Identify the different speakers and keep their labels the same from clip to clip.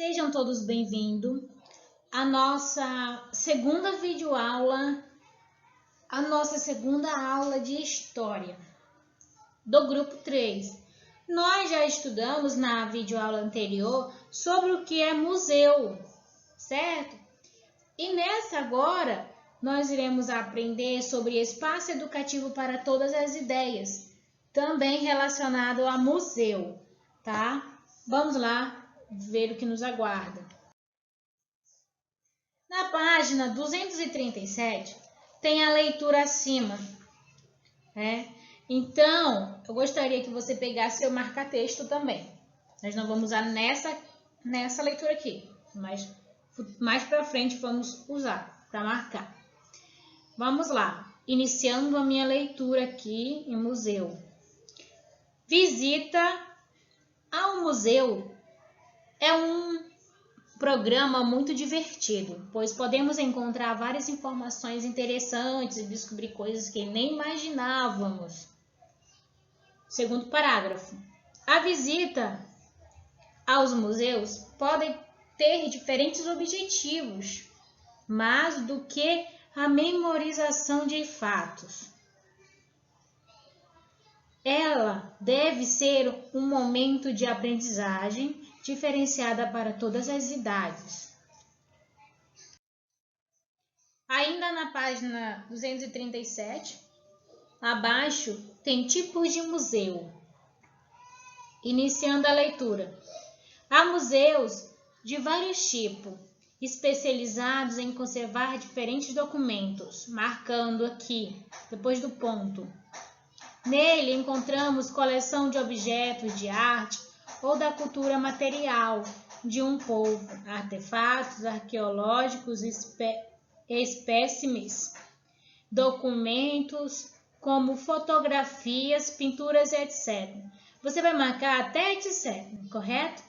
Speaker 1: Sejam todos bem-vindos à nossa segunda videoaula, a nossa segunda aula de História do grupo 3. Nós já estudamos na videoaula anterior sobre o que é museu, certo? E nessa agora, nós iremos aprender sobre espaço educativo para todas as ideias, também relacionado a museu, tá? Vamos lá ver o que nos aguarda. Na página 237, tem a leitura acima, né? Então, eu gostaria que você pegasse seu marca-texto também. Nós não vamos usar nessa leitura aqui, mas mais para frente vamos usar para marcar. Vamos lá, iniciando a minha leitura aqui em museu. Visita ao museu é um programa muito divertido, pois podemos encontrar várias informações interessantes e descobrir coisas que nem imaginávamos. Segundo parágrafo. A visita aos museus pode ter diferentes objetivos, mais do que a memorização de fatos. Ela deve ser um momento de aprendizagem diferenciada para todas as idades. Ainda na página 237, abaixo tem tipos de museu. Iniciando a leitura. Há museus de vários tipos, especializados em conservar diferentes documentos, marcando aqui, depois do ponto. Nele encontramos coleção de objetos de arte ou da cultura material de um povo, artefatos arqueológicos, espécimes, documentos como fotografias, pinturas, etc. Você vai marcar até etc, correto?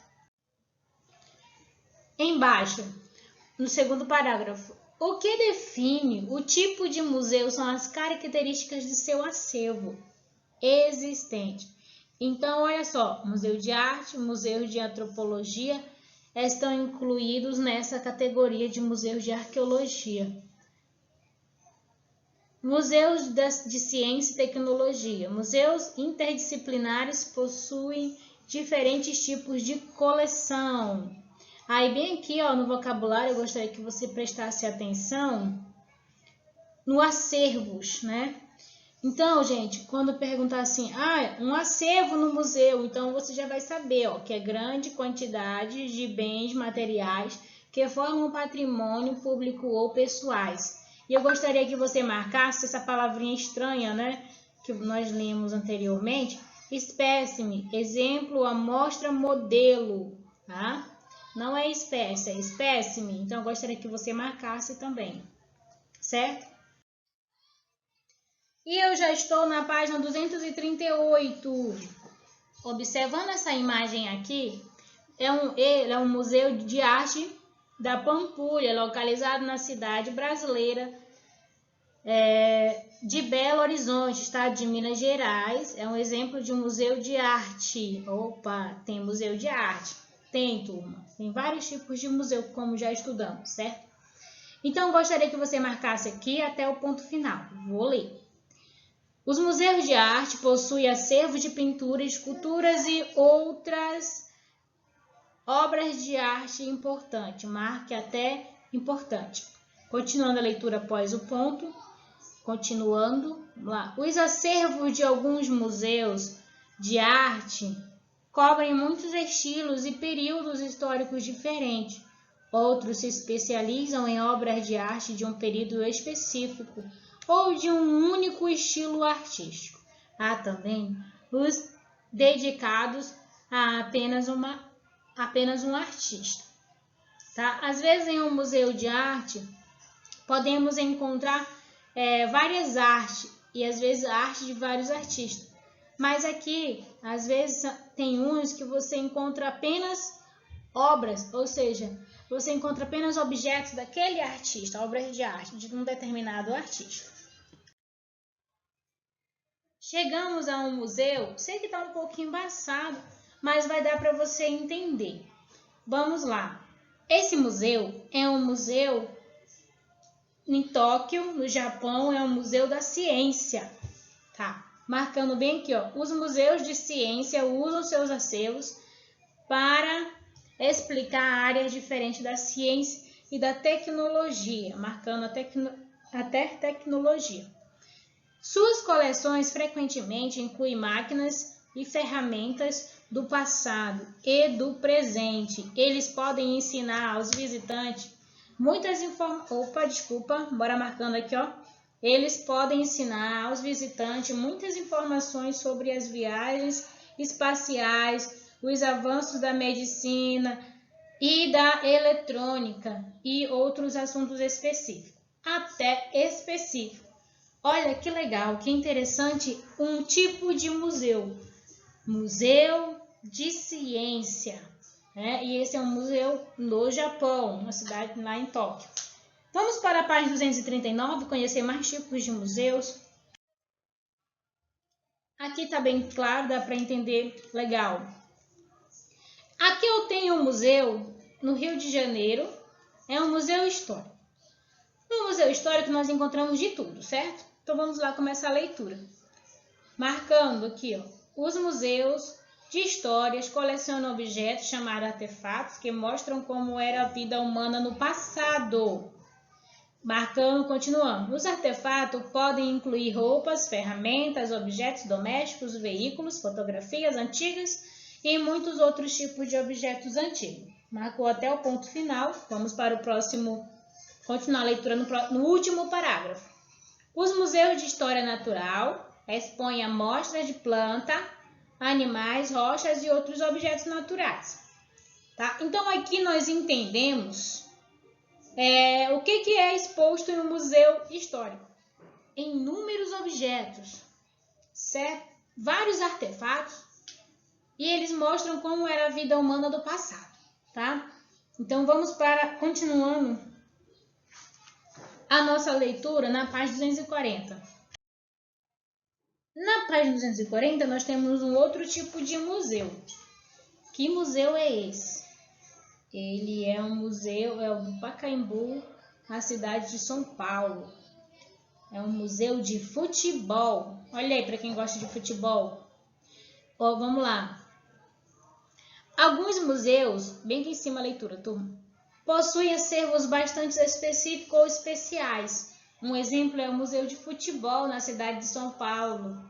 Speaker 1: Embaixo, no segundo parágrafo, o que define o tipo de museu são as características de seu acervo existente. Então, olha só, museu de arte, museu de antropologia estão incluídos nessa categoria de museus de arqueologia. Museus de ciência e tecnologia. Museus interdisciplinares possuem diferentes tipos de coleção. Aí, bem aqui, ó, no vocabulário, eu gostaria que você prestasse atenção no acervos, né? Então, gente, quando perguntar assim, um acervo no museu, então você já vai saber, ó, que é grande quantidade de bens materiais que formam patrimônio público ou pessoais. E eu gostaria que você marcasse essa palavrinha estranha, né, que nós lemos anteriormente, espécime, exemplo, amostra, modelo, tá? Não é espécie, é espécime, então eu gostaria que você marcasse também, certo? E eu já estou na página 238. Observando essa imagem aqui, é um museu de arte da Pampulha, localizado na cidade brasileira de Belo Horizonte, estado de Minas Gerais. É um exemplo de um museu de arte. Opa, tem museu de arte. Tem, turma. Tem vários tipos de museu, como já estudamos, certo? Então, gostaria que você marcasse aqui até o ponto final. Vou ler. Os museus de arte possuem acervos de pinturas, esculturas e outras obras de arte importantes. Marque até importante. Continuando a leitura após o ponto. Continuando. Lá. Os acervos de alguns museus de arte cobrem muitos estilos e períodos históricos diferentes. Outros se especializam em obras de arte de um período específico ou de um único estilo artístico. Há também os dedicados a apenas um artista. Tá? Às vezes, em um museu de arte, podemos encontrar várias artes, e às vezes arte de vários artistas. Mas aqui, às vezes, tem uns que você encontra apenas obras, ou seja, você encontra apenas objetos daquele artista, obras de arte de um determinado artista. Chegamos a um museu, sei que está um pouco embaçado, mas vai dar para você entender. Vamos lá. Esse museu é um museu em Tóquio, no Japão, é um museu da ciência. Tá? Marcando bem aqui, ó. Os museus de ciência usam seus acervos para explicar áreas diferentes da ciência e da tecnologia, marcando até tecnologia. Suas coleções frequentemente incluem máquinas e ferramentas do passado e do presente. Eles podem ensinar aos visitantes muitas informações. Bora marcando aqui, ó. Eles podem ensinar aos visitantes muitas informações sobre as viagens espaciais, os avanços da medicina e da eletrônica e outros assuntos específicos, até específicos. Olha que legal, que interessante, um tipo de museu, museu de ciência, né? E esse é um museu no Japão, uma cidade lá em Tóquio. Vamos para a página 239, conhecer mais tipos de museus. Aqui está bem claro, dá para entender legal. Aqui eu tenho um museu no Rio de Janeiro, é um museu histórico. No museu histórico nós encontramos de tudo, certo? Então vamos lá começar a leitura. Marcando aqui, ó, os museus de histórias colecionam objetos chamados artefatos que mostram como era a vida humana no passado. Marcando, continuando. Os artefatos podem incluir roupas, ferramentas, objetos domésticos, veículos, fotografias antigas e muitos outros tipos de objetos antigos. Marcou até o ponto final. Vamos para o próximo, continuar a leitura no último parágrafo. Os museus de história natural expõem amostras de planta, animais, rochas e outros objetos naturais. Tá? Então aqui nós entendemos o que é exposto em um museu histórico. Inúmeros objetos, certo? Vários artefatos, e eles mostram como era a vida humana do passado. Tá? Então vamos para, continuando a nossa leitura na página 240. Na página 240 nós temos um outro tipo de museu. Que museu é esse? Ele é um museu, é o do Pacaembu, na cidade de São Paulo. É um museu de futebol. Olha aí para quem gosta de futebol. Ó, vamos lá. Alguns museus, bem aqui em cima a leitura, turma, possuem acervos bastante específicos ou especiais. Um exemplo é o Museu de Futebol na cidade de São Paulo.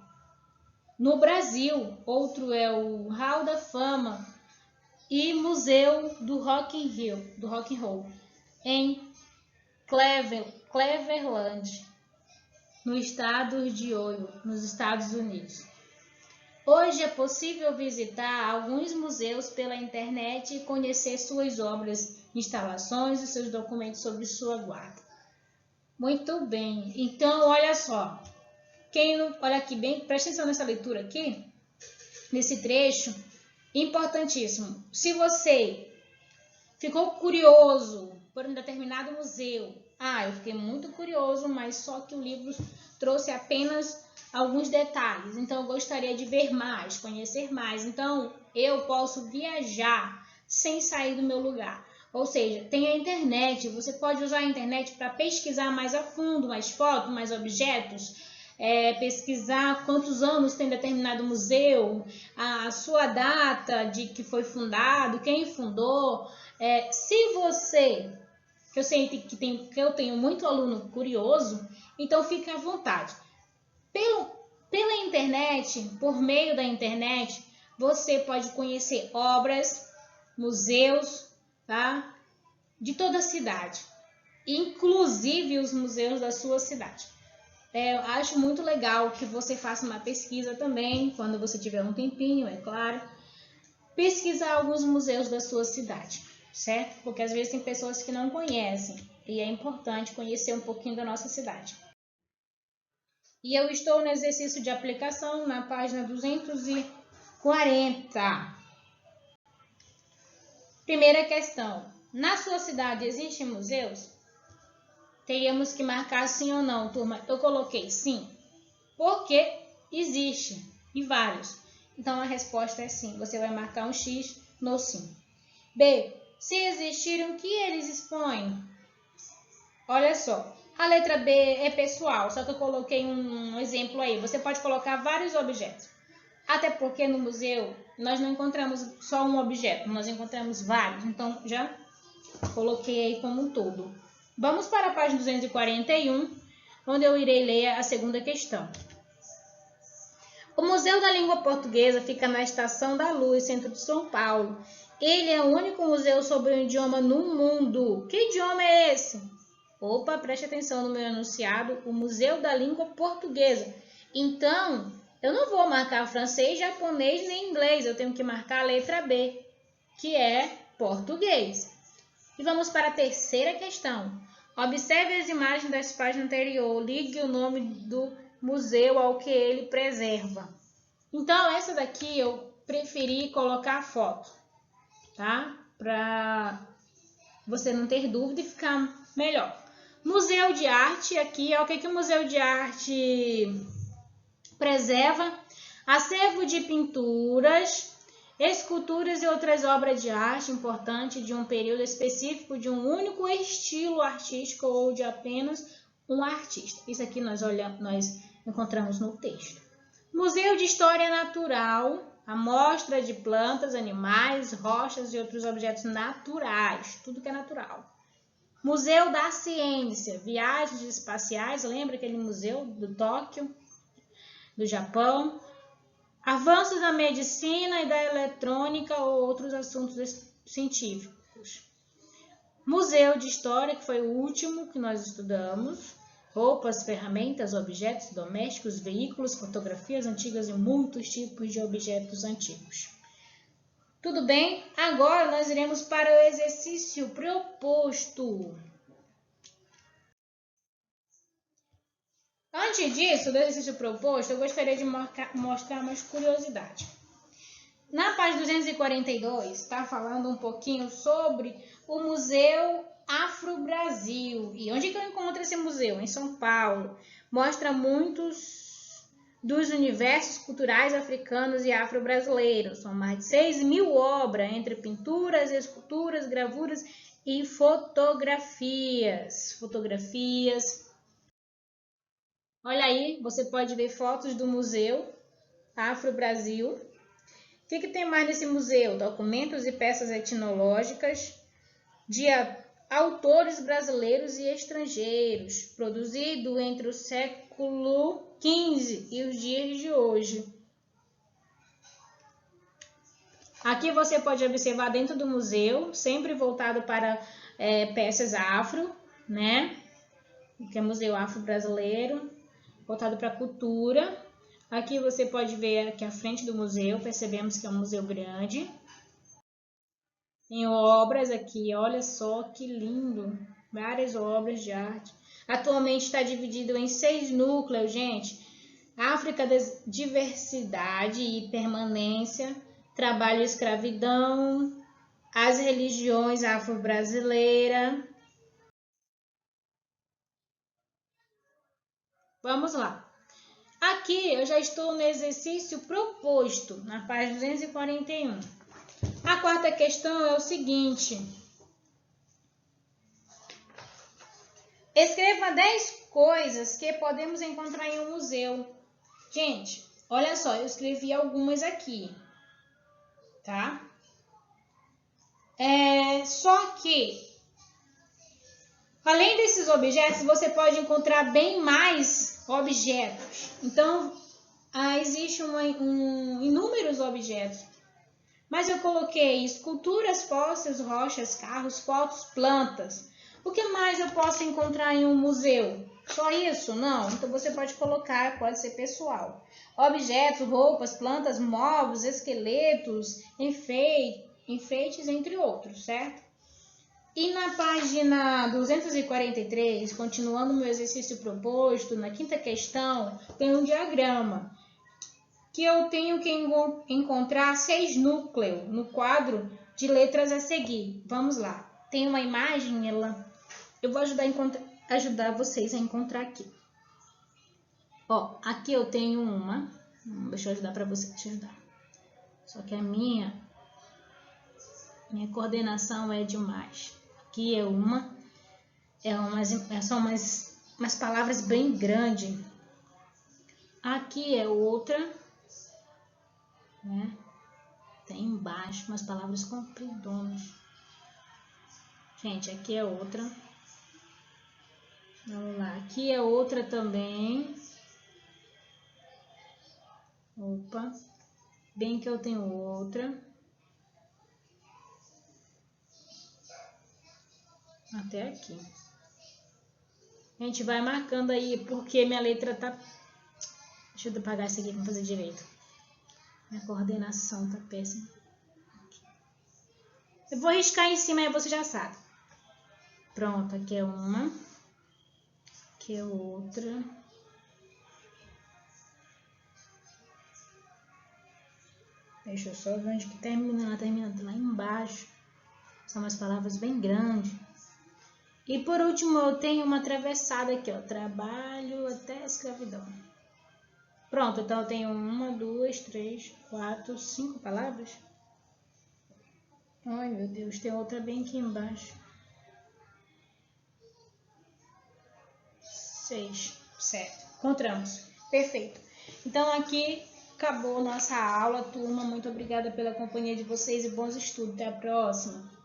Speaker 1: No Brasil, outro é o Hall da Fama e Museu do Rock and Roll, em Cleveland, no estado de Ohio, nos Estados Unidos. Hoje é possível visitar alguns museus pela internet e conhecer suas obras, instalações e seus documentos sobre sua guarda. Muito bem, então olha só, olha aqui bem, presta atenção nessa leitura aqui, nesse trecho, importantíssimo. Se você ficou curioso por um determinado museu, eu fiquei muito curioso, mas só que o livro trouxe apenas alguns detalhes, então eu gostaria de ver mais, conhecer mais, então eu posso viajar sem sair do meu lugar. Ou seja, tem a internet, você pode usar a internet para pesquisar mais a fundo, mais fotos, mais objetos, pesquisar quantos anos tem determinado museu, a sua data de que foi fundado, quem fundou. Se você, que eu sei que eu tenho muito aluno curioso, então fique à vontade. Pela internet, por meio da internet, você pode conhecer obras, museus, tá? De toda a cidade, inclusive os museus da sua cidade. Eu acho muito legal que você faça uma pesquisa também, quando você tiver um tempinho, é claro. Pesquisar alguns museus da sua cidade, certo? Porque às vezes tem pessoas que não conhecem e é importante conhecer um pouquinho da nossa cidade. E eu estou no exercício de aplicação na página 240. Primeira questão. Na sua cidade existem museus? Teríamos que marcar sim ou não, turma. Eu coloquei sim, porque existe e vários. Então a resposta é sim. Você vai marcar um X no sim. B. Se existirem, o que eles expõem? Olha só, a letra B é pessoal, só que eu coloquei um exemplo aí. Você pode colocar vários objetos. Até porque no museu nós não encontramos só um objeto, nós encontramos vários. Então, já coloquei aí como um todo. Vamos para a página 241, onde eu irei ler a segunda questão. O Museu da Língua Portuguesa fica na Estação da Luz, centro de São Paulo. Ele é o único museu sobre um idioma no mundo. Que idioma é esse? Opa, preste atenção no meu enunciado, o Museu da Língua Portuguesa. Então, eu não vou marcar francês, japonês nem inglês, eu tenho que marcar a letra B, que é português. E vamos para a terceira questão. Observe as imagens das páginas anteriores, ligue o nome do museu ao que ele preserva. Então, essa daqui eu preferi colocar a foto, tá? Para você não ter dúvida e ficar melhor. Museu de arte, aqui, ó, o que o Museu de Arte preserva? Acervo de pinturas, esculturas e outras obras de arte importantes de um período específico, de um único estilo artístico ou de apenas um artista. Isso aqui nós encontramos no texto. Museu de História Natural, amostra de plantas, animais, rochas e outros objetos naturais, tudo que é natural. Museu da Ciência, viagens espaciais, lembra aquele museu do Tóquio, do Japão? Avanços da medicina e da eletrônica ou outros assuntos científicos. Museu de História, que foi o último que nós estudamos. Roupas, ferramentas, objetos domésticos, veículos, fotografias antigas e muitos tipos de objetos antigos. Tudo bem? Agora nós iremos para o exercício proposto. Antes disso, do exercício proposto, eu gostaria de mostrar umas curiosidades. Na página 242, está falando um pouquinho sobre o Museu Afro-Brasil. E onde que eu encontro esse museu? Em São Paulo. Mostra muitos dos universos culturais africanos e afro-brasileiros. São mais de 6.000 obras, entre pinturas, esculturas, gravuras e fotografias. Olha aí, você pode ver fotos do Museu Afro-Brasil. O que tem mais nesse museu? Documentos e peças etnológicas de autores brasileiros e estrangeiros, produzido entre o século XV e os dias de hoje. Aqui você pode observar dentro do museu, sempre voltado para peças afro, né? Que é Museu Afro-Brasileiro, voltado para a cultura. Aqui você pode ver aqui à frente do museu, percebemos que é um museu grande. Tem obras aqui, olha só que lindo, várias obras de arte. Atualmente está dividido em 6 núcleos, gente. África da diversidade e permanência, trabalho e escravidão, as religiões afro-brasileiras. Vamos lá. Aqui eu já estou no exercício proposto, na página 241. A quarta questão é o seguinte. Escreva 10 coisas que podemos encontrar em um museu. Gente, olha só, eu escrevi algumas aqui, tá? Só que, além desses objetos, você pode encontrar bem mais objetos. Então, existem inúmeros objetos. Mas eu coloquei esculturas, fósseis, rochas, carros, fotos, plantas. O que mais eu posso encontrar em um museu? Só isso? Não. Então você pode colocar, pode ser pessoal. Objetos, roupas, plantas, móveis, esqueletos, enfeites, entre outros, certo? E na página 243, continuando meu exercício proposto, na quinta questão, tem um diagrama que eu tenho que encontrar 6 núcleos no quadro de letras a seguir. Vamos lá. Tem uma imagem, eu vou ajudar vocês a encontrar aqui. Ó, aqui eu tenho uma. Deixa eu ajudar para vocês. Só que a minha Minha coordenação é demais. Aqui é são umas palavras bem grandes. Aqui é outra, né? Tem embaixo umas palavras compridonas. Gente, aqui é outra. Vamos lá, aqui é outra também. Opa, bem que eu tenho outra. Até aqui. A gente vai marcando aí, porque minha letra tá... Deixa eu apagar isso aqui para fazer direito. Minha coordenação tá péssima. Eu vou riscar em cima, aí você já sabe. Pronto, aqui é uma. Aqui é outra. Deixa eu só ver onde que termina. Ela termina lá embaixo. São umas palavras bem grandes. E por último, eu tenho uma atravessada aqui, ó. Trabalho até a escravidão. Pronto, então eu tenho 1, 2, 3, 4, 5 palavras. Ai, meu Deus, tem outra bem aqui embaixo. 6, certo. Encontramos. Perfeito. Então, aqui acabou nossa aula, turma. Muito obrigada pela companhia de vocês e bons estudos. Até a próxima.